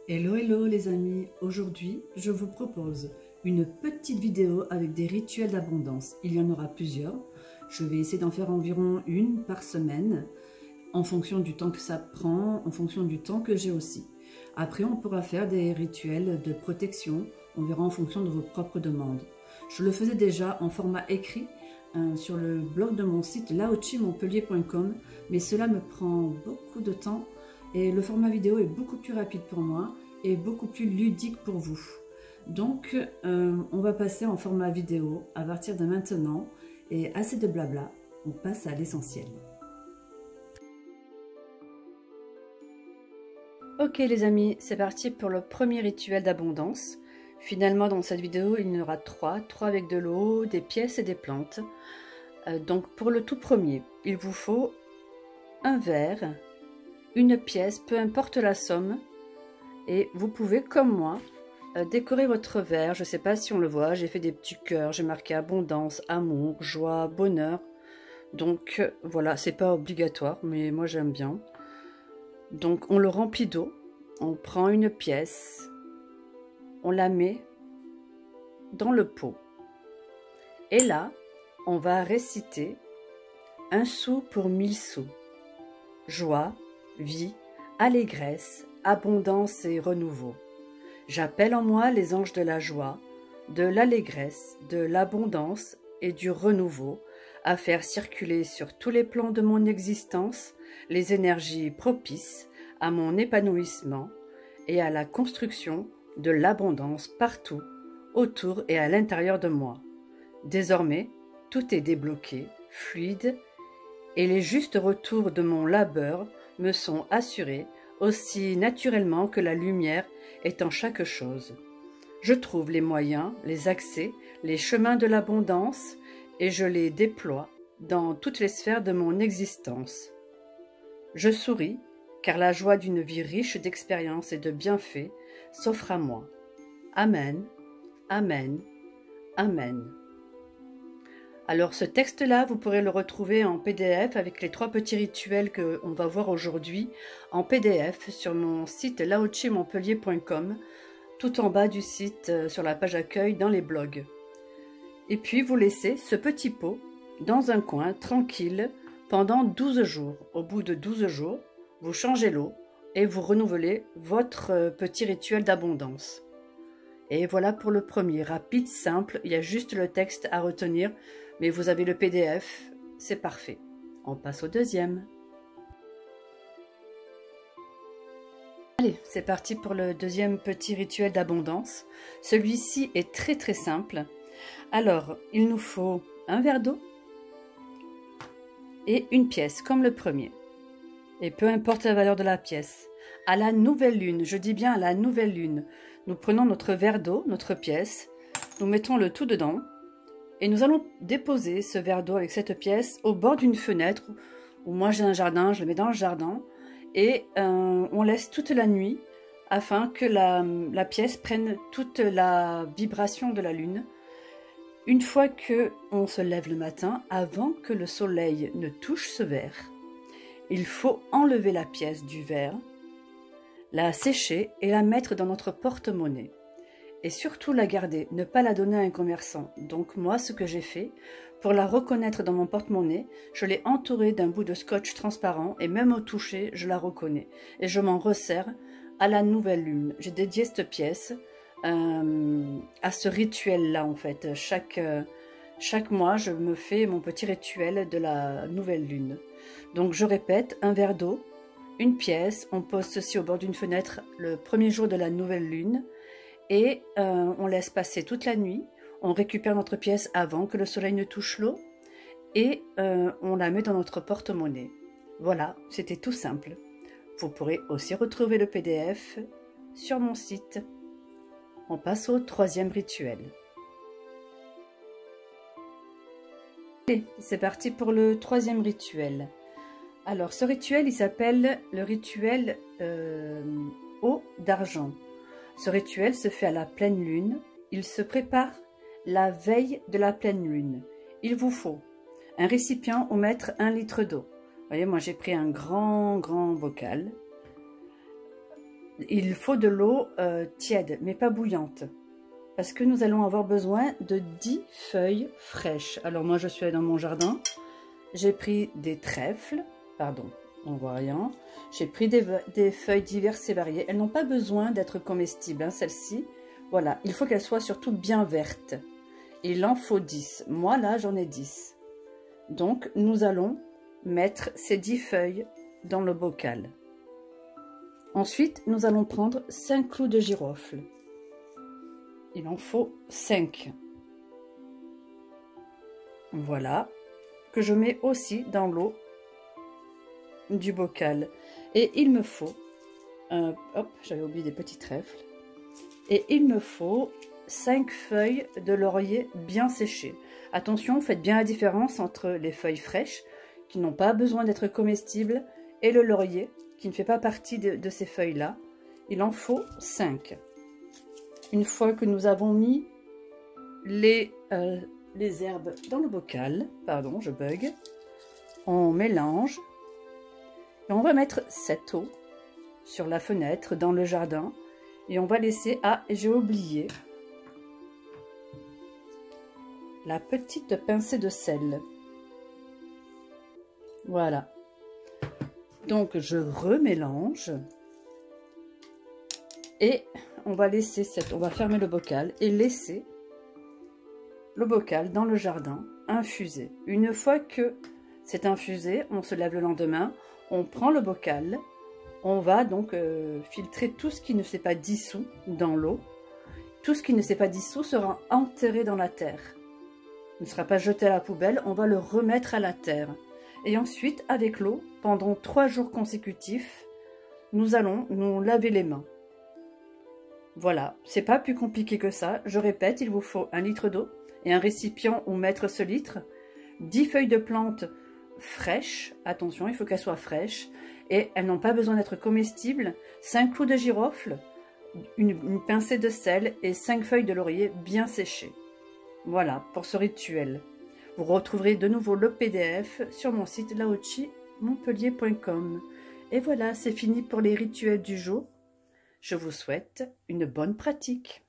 Hello hello les amis, aujourd'hui je vous propose une petite vidéo avec des rituels d'abondance. Il y en aura plusieurs, je vais essayer d'en faire environ une par semaine en fonction du temps que ça prend, en fonction du temps que j'ai aussi. Après on pourra faire des rituels de protection, on verra en fonction de vos propres demandes. Je le faisais déjà en format écrit sur le blog de mon site laochimontpellier.com, mais cela me prend beaucoup de temps. Et le format vidéo est beaucoup plus rapide pour moi et beaucoup plus ludique pour vous. Donc, on va passer en format vidéo à partir de maintenant. Et assez de blabla, on passe à l'essentiel. Ok les amis, c'est parti pour le premier rituel d'abondance. Finalement, dans cette vidéo, il y en aura trois avec de l'eau, des pièces et des plantes. Donc, pour le tout premier, il vous faut un verre, une pièce, peu importe la somme, et vous pouvez, comme moi, décorer votre verre. Je ne sais pas si on le voit, j'ai fait des petits cœurs, j'ai marqué abondance, amour, joie, bonheur. Donc voilà, c'est pas obligatoire, mais moi j'aime bien. Donc on le remplit d'eau, on prend une pièce, on la met dans le pot. Et là, on va réciter 1 sou pour 1000 sous. Joie, vie, allégresse, abondance et renouveau. J'appelle en moi les anges de la joie, de l'allégresse, de l'abondance et du renouveau, à faire circuler sur tous les plans de mon existence les énergies propices à mon épanouissement et à la construction de l'abondance partout, autour et à l'intérieur de moi. Désormais, tout est débloqué, fluide, et les justes retours de mon labeur me sont assurés aussi naturellement que la lumière est en chaque chose. Je trouve les moyens, les accès, les chemins de l'abondance et je les déploie dans toutes les sphères de mon existence. Je souris car la joie d'une vie riche d'expériences et de bienfaits s'offre à moi. Amen, Amen, Amen. Alors ce texte-là, vous pourrez le retrouver en PDF avec les 3 petits rituels qu'on va voir aujourd'hui en PDF sur mon site laochimontpellier.com, tout en bas du site sur la page accueil dans les blogs. Et puis vous laissez ce petit pot dans un coin tranquille pendant 12 jours. Au bout de 12 jours, vous changez l'eau et vous renouvelez votre petit rituel d'abondance. Et voilà pour le premier, rapide, simple, il y a juste le texte à retenir, mais vous avez le PDF, c'est parfait. On passe au deuxième. Allez, c'est parti pour le deuxième petit rituel d'abondance. Celui-ci est très simple. Alors, il nous faut un verre d'eau et une pièce, comme le premier. Et peu importe la valeur de la pièce. À la nouvelle lune, je dis bien à la nouvelle lune, nous prenons notre verre d'eau, notre pièce, nous mettons le tout dedans et nous allons déposer ce verre d'eau avec cette pièce au bord d'une fenêtre où moi j'ai un jardin, je le mets dans le jardin et on laisse toute la nuit afin que la pièce prenne toute la vibration de la lune. Une fois que on se lève le matin, avant que le soleil ne touche ce verre, il faut enlever la pièce du verre, la sécher et la mettre dans notre porte-monnaie. Et surtout la garder, ne pas la donner à un commerçant. Donc moi, ce que j'ai fait, pour la reconnaître dans mon porte-monnaie, je l'ai entourée d'un bout de scotch transparent et même au toucher, je la reconnais. Et je m'en resserre à la nouvelle lune. J'ai dédié cette pièce à ce rituel-là en fait. Chaque mois, je me fais mon petit rituel de la nouvelle lune. Donc je répète, un verre d'eau, une pièce, on pose ceci au bord d'une fenêtre le premier jour de la nouvelle lune et on laisse passer toute la nuit, on récupère notre pièce avant que le soleil ne touche l'eau et on la met dans notre porte-monnaie. Voilà, c'était tout simple. Vous pourrez aussi retrouver le PDF sur mon site. On passe au troisième rituel. Allez, c'est parti pour le troisième rituel. Alors, ce rituel, il s'appelle le rituel eau d'argent. Ce rituel se fait à la pleine lune. Il se prépare la veille de la pleine lune. Il vous faut un récipient où mettre 1 litre d'eau. Vous voyez, moi j'ai pris un grand bocal. Il faut de l'eau tiède, mais pas bouillante. Parce que nous allons avoir besoin de 10 feuilles fraîches. Alors moi je suis allée dans mon jardin, j'ai pris des trèfles, pardon, on voit rien. J'ai pris des feuilles diverses et variées. Elles n'ont pas besoin d'être comestibles, hein, celles-ci. Voilà, il faut qu'elles soient surtout bien vertes. Il en faut 10. Moi là j'en ai 10. Donc nous allons mettre ces 10 feuilles dans le bocal. Ensuite, nous allons prendre 5 clous de girofle. Il en faut 5. Voilà, que je mets aussi dans l'eau du bocal. Et il me faut, hop, j'avais oublié des petits trèfles. Et il me faut 5 feuilles de laurier bien séchées. Attention, faites bien la différence entre les feuilles fraîches, qui n'ont pas besoin d'être comestibles, et le laurier, qui ne fait pas partie de ces feuilles-là. Il en faut 5. Une fois que nous avons mis les herbes dans le bocal, pardon, je bug, on mélange et on va mettre cette eau sur la fenêtre dans le jardin et on va laisser, ah, j'ai oublié, la petite pincée de sel. Voilà. Donc je remélange et on va laisser on va fermer le bocal et laisser le bocal dans le jardin infuser. Une fois que c'est infusé, on se lève le lendemain, on prend le bocal, on va donc filtrer tout ce qui ne s'est pas dissous dans l'eau. Tout ce qui ne s'est pas dissous sera enterré dans la terre. Il ne sera pas jeté à la poubelle, on va le remettre à la terre. Et ensuite, avec l'eau, pendant 3 jours consécutifs, nous allons nous laver les mains. Voilà, c'est pas plus compliqué que ça. Je répète, il vous faut 1 litre d'eau et un récipient où mettre ce litre, 10 feuilles de plantes fraîches, attention, il faut qu'elles soient fraîches, et elles n'ont pas besoin d'être comestibles, 5 clous de girofle, une pincée de sel et 5 feuilles de laurier bien séchées. Voilà, pour ce rituel. Vous retrouverez de nouveau le PDF sur mon site laochimontpellier.com. Et voilà, c'est fini pour les rituels du jour. Je vous souhaite une bonne pratique.